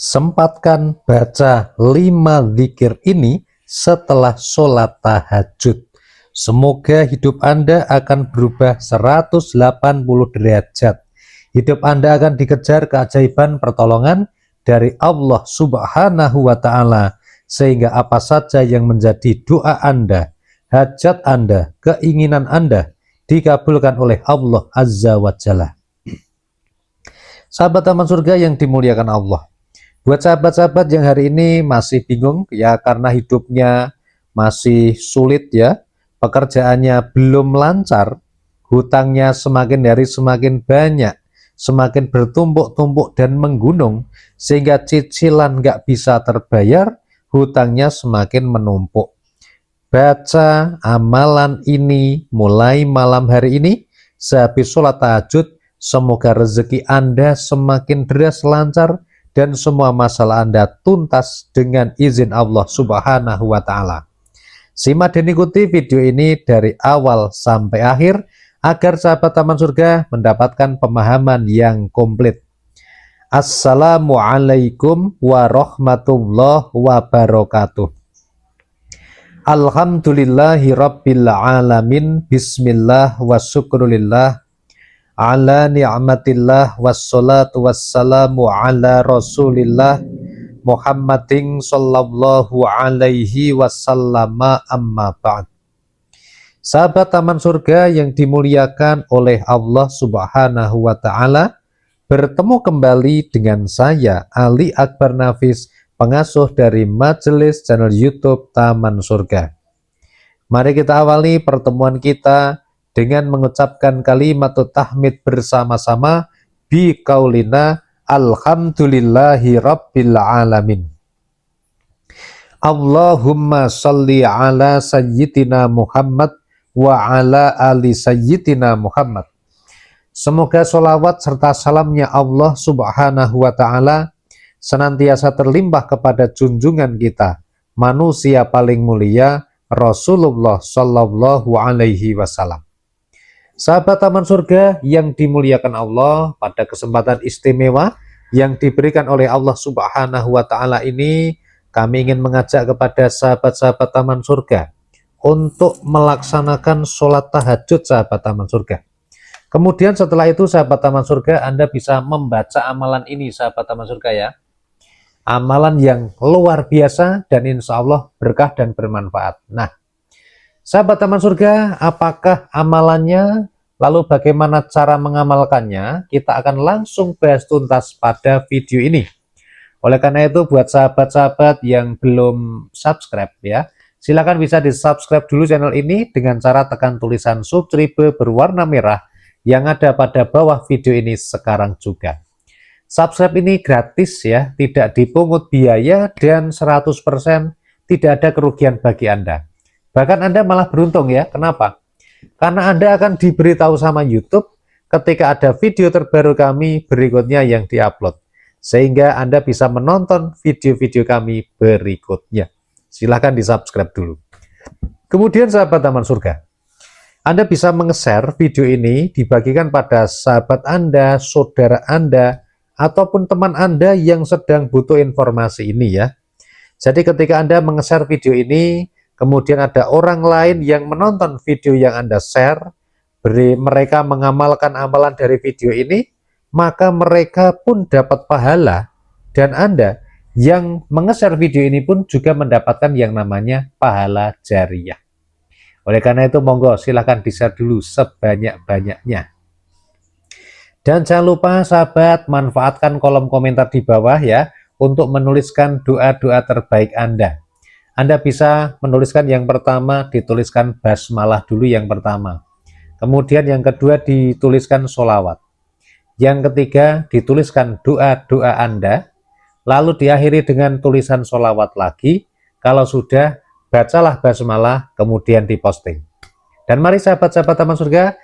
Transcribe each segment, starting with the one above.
Sempatkan baca 5 zikir ini setelah sholat tahajud. Semoga hidup Anda akan berubah 180 derajat. Hidup Anda akan dikejar keajaiban pertolongan dari Allah Subhanahu wa Ta'ala, sehingga apa saja yang menjadi doa Anda, hajat Anda, keinginan Anda dikabulkan oleh Allah Azza wa Jalla. Sahabat Taman Surga yang dimuliakan Allah, buat sahabat-sahabat yang hari ini masih bingung ya, karena hidupnya masih sulit ya, pekerjaannya belum lancar, hutangnya semakin hari semakin banyak, semakin bertumpuk-tumpuk dan menggunung, sehingga cicilan nggak bisa terbayar, hutangnya semakin menumpuk. Baca amalan ini mulai malam hari ini, sehabis sholat tahajud, semoga rezeki Anda semakin deras lancar, dan semua masalah Anda tuntas dengan izin Allah Subhanahu wa Ta'ala. Simak dan ikuti video ini dari awal sampai akhir agar sahabat Taman Surga mendapatkan pemahaman yang komplit. Assalamualaikum warahmatullahi wabarakatuh. Alhamdulillahi rabbil alamin. Bismillah wa syukrulillah ala ni'matillah wassalatu wassalamu ala rasulillah Muhammadin sallallahu alaihi wasallama, amma ba'd. Sahabat Taman Surga yang dimuliakan oleh Allah Subhanahu wa Ta'ala, bertemu kembali dengan saya Ali Akbar Nafis, pengasuh dari Majelis channel YouTube Taman Surga. Mari kita awali pertemuan kita dengan mengucapkan kalimat tahmid bersama-sama bi qaulina alhamdulillahi rabbil alamin. Allahumma sholli ala sayyidina Muhammad wa ala ali sayyidina Muhammad. Semoga sholawat serta salamnya Allah Subhanahu wa Ta'ala senantiasa terlimpah kepada junjungan kita, manusia paling mulia, Rasulullah Shallallahu Alaihi Wasallam. Sahabat Taman Surga yang dimuliakan Allah, pada kesempatan istimewa yang diberikan oleh Allah Subhanahu wa Ta'ala ini, kami ingin mengajak kepada sahabat-sahabat Taman Surga untuk melaksanakan sholat tahajud sahabat Taman Surga. Kemudian setelah itu sahabat Taman Surga, Anda bisa membaca amalan ini sahabat Taman Surga ya. Amalan yang luar biasa dan insya Allah berkah dan bermanfaat. Nah, sahabat Taman Surga, apakah amalannya? Lalu bagaimana cara mengamalkannya? Kita akan langsung bahas tuntas pada video ini. Oleh karena itu, buat sahabat-sahabat yang belum subscribe ya, silakan bisa di subscribe dulu channel ini dengan cara tekan tulisan subscribe berwarna merah yang ada pada bawah video ini sekarang juga. Subscribe ini gratis ya, tidak dipungut biaya dan 100% tidak ada kerugian bagi Anda. Bahkan Anda malah beruntung ya. Kenapa? Karena Anda akan diberitahu sama YouTube ketika ada video terbaru kami berikutnya yang diupload, sehingga Anda bisa menonton video-video kami berikutnya. Silahkan di subscribe dulu. Kemudian sahabat Taman Surga, Anda bisa meng-share video ini, dibagikan pada sahabat Anda, saudara Anda, ataupun teman Anda yang sedang butuh informasi ini ya. Jadi ketika Anda meng-share video ini, kemudian ada orang lain yang menonton video yang Anda share, mereka mengamalkan amalan dari video ini, maka mereka pun dapat pahala, dan Anda yang meng-share video ini pun juga mendapatkan yang namanya pahala jariyah. Oleh karena itu, monggo silahkan di-share dulu sebanyak-banyaknya. Dan jangan lupa sahabat, manfaatkan kolom komentar di bawah ya, untuk menuliskan doa-doa terbaik Anda. Anda bisa menuliskan yang pertama, dituliskan basmalah dulu yang pertama. Kemudian yang kedua dituliskan sholawat. Yang ketiga dituliskan doa-doa Anda. Lalu diakhiri dengan tulisan sholawat lagi. Kalau sudah, bacalah basmalah, kemudian diposting. Dan mari sahabat-sahabat Taman Surga,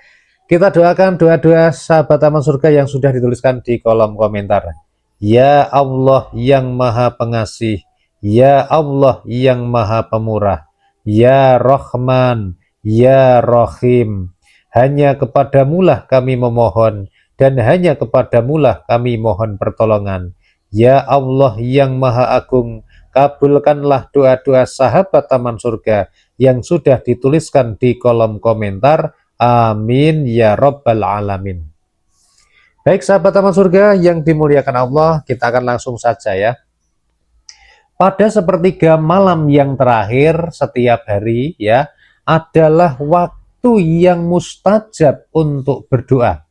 kita doakan doa-doa sahabat Taman Surga yang sudah dituliskan di kolom komentar. Ya Allah yang Maha Pengasih, Ya Allah yang Maha Pemurah, Ya Rahman, Ya Rahim, hanya kepadamulah kami memohon, dan hanya kepadamulah kami mohon pertolongan. Ya Allah yang Maha Agung, kabulkanlah doa-doa sahabat taman surga yang sudah dituliskan di kolom komentar. Amin ya Rabbal Alamin. Baik sahabat taman surga yang dimuliakan Allah, kita akan langsung saja ya. Pada sepertiga malam yang terakhir setiap hari ya, adalah waktu yang mustajab untuk berdoa.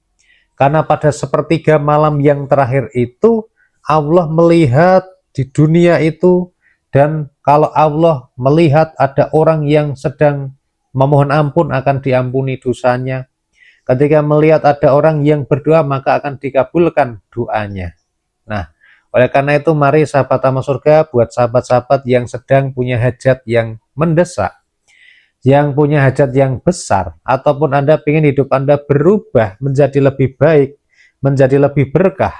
Karena pada sepertiga malam yang terakhir itu Allah melihat di dunia itu, dan kalau Allah melihat ada orang yang sedang memohon ampun akan diampuni dosanya. Ketika melihat ada orang yang berdoa maka akan dikabulkan doanya. Nah, oleh karena itu mari sahabat taman surga, buat sahabat-sahabat yang sedang punya hajat yang mendesak, yang punya hajat yang besar, ataupun Anda ingin hidup Anda berubah menjadi lebih baik, menjadi lebih berkah,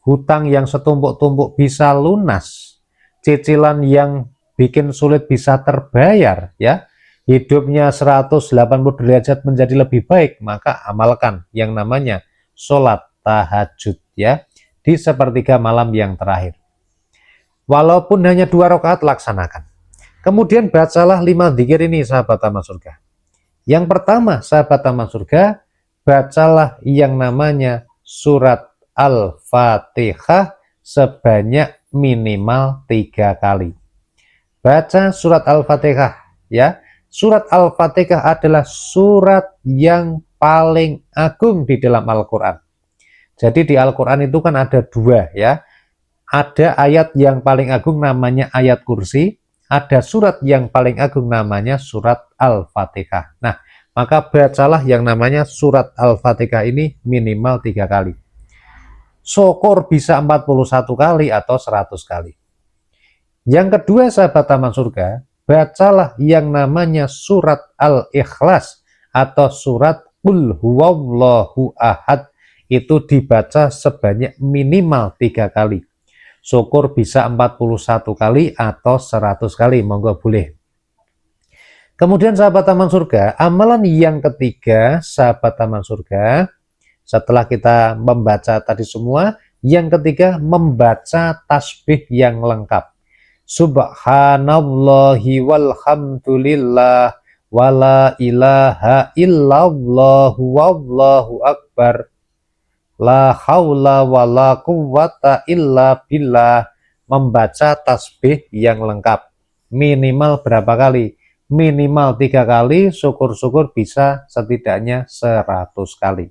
hutang yang setumpuk-tumpuk bisa lunas, cicilan yang bikin sulit bisa terbayar ya, hidupnya 180 derajat menjadi lebih baik, maka amalkan yang namanya sholat tahajud ya, di sepertiga malam yang terakhir. Walaupun hanya 2 rakaat laksanakan. Kemudian bacalah 5 dzikir ini sahabat taman surga. Yang pertama sahabat taman surga, bacalah yang namanya surat Al-Fatihah sebanyak minimal 3 kali. Baca surat Al-Fatihah ya. Surat Al-Fatihah adalah surat yang paling agung di dalam Al-Quran. Jadi di Al-Quran itu kan ada 2 ya. Ada ayat yang paling agung namanya ayat kursi, ada surat yang paling agung namanya surat Al-Fatihah. Nah, maka bacalah yang namanya surat Al-Fatihah ini minimal 3 kali. Syukur bisa 41 kali atau 100 kali. Yang kedua sahabat taman surga, bacalah yang namanya surat Al-Ikhlas atau surat Qul Huwallahu Ahad. Itu dibaca sebanyak minimal 3 kali. Syukur bisa 41 kali atau 100 kali, monggo boleh. Kemudian sahabat taman surga, amalan yang ketiga sahabat taman surga, setelah kita membaca tadi semua, yang ketiga membaca tasbih yang lengkap. Subhanallahi walhamdulillah wala ilaha illallah wallahu akbar. La haula wala quwwata illa billah. Membaca tasbih yang lengkap minimal berapa kali? Minimal 3 kali, syukur-syukur bisa setidaknya 100 kali.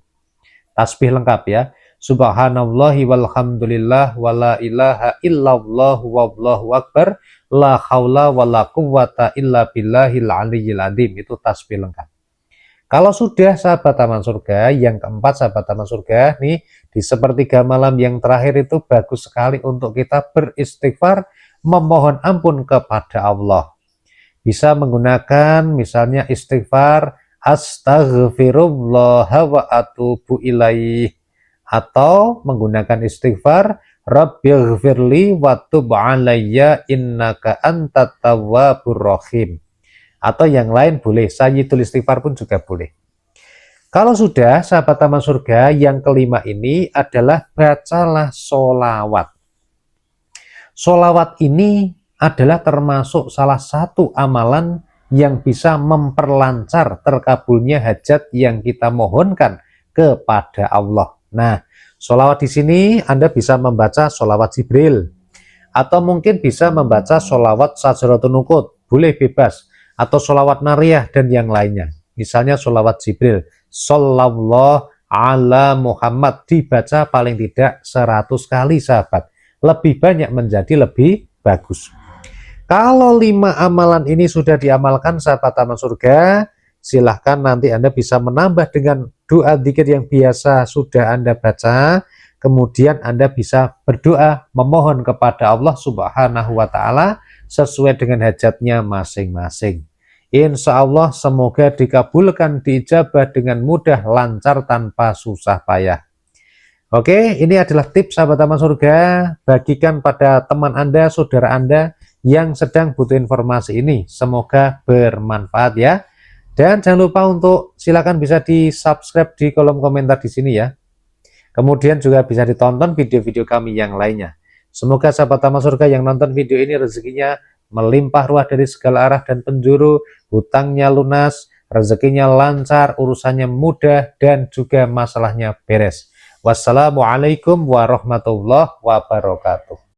Tasbih lengkap ya. Subhanallahi walhamdulillah wala ilaha illallah wallahu akbar. La haula wala quwwata illa billahil aliyyil azim. Itu tasbih lengkap. Kalau sudah sahabat taman surga, yang keempat sahabat taman surga nih, di sepertiga malam yang terakhir itu bagus sekali untuk kita beristighfar, memohon ampun kepada Allah. Bisa menggunakan misalnya istighfar astaghfirullah wa atubu ilaih, atau menggunakan istighfar rabbighfirli wa tub alayya innaka antat tawwabur rahim. Atau yang lain boleh, sayyidul istighfar pun juga boleh. Kalau sudah sahabat taman surga, yang kelima ini adalah bacalah sholawat. Sholawat ini adalah termasuk salah satu amalan yang bisa memperlancar terkabulnya hajat yang kita mohonkan kepada Allah. Nah, sholawat di sini Anda bisa membaca sholawat Jibril, atau mungkin bisa membaca sholawat Sajratun Nuqut, boleh bebas, atau sholawat Nariyah dan yang lainnya. Misalnya sholawat Jibril, Shallallahu ala Muhammad, dibaca paling tidak 100 kali sahabat. Lebih banyak menjadi lebih bagus. Kalau 5 amalan ini sudah diamalkan sahabat taman surga, silahkan nanti Anda bisa menambah dengan doa dzikir yang biasa sudah Anda baca. Kemudian Anda bisa berdoa memohon kepada Allah Subhanahu wa Ta'ala sesuai dengan hajatnya masing-masing. Insya Allah semoga dikabulkan, diijabah dengan mudah, lancar, tanpa susah payah. Oke, ini adalah tips sahabat taman surga, bagikan pada teman Anda, saudara Anda yang sedang butuh informasi ini. Semoga bermanfaat ya. Dan jangan lupa untuk silakan bisa di subscribe di kolom komentar di sini ya. Kemudian juga bisa ditonton video-video kami yang lainnya. Semoga sahabat taman surga yang nonton video ini rezekinya melimpah ruah dari segala arah dan penjuru, hutangnya lunas, rezekinya lancar, urusannya mudah, dan juga masalahnya beres. Wassalamualaikum warahmatullahi wabarakatuh.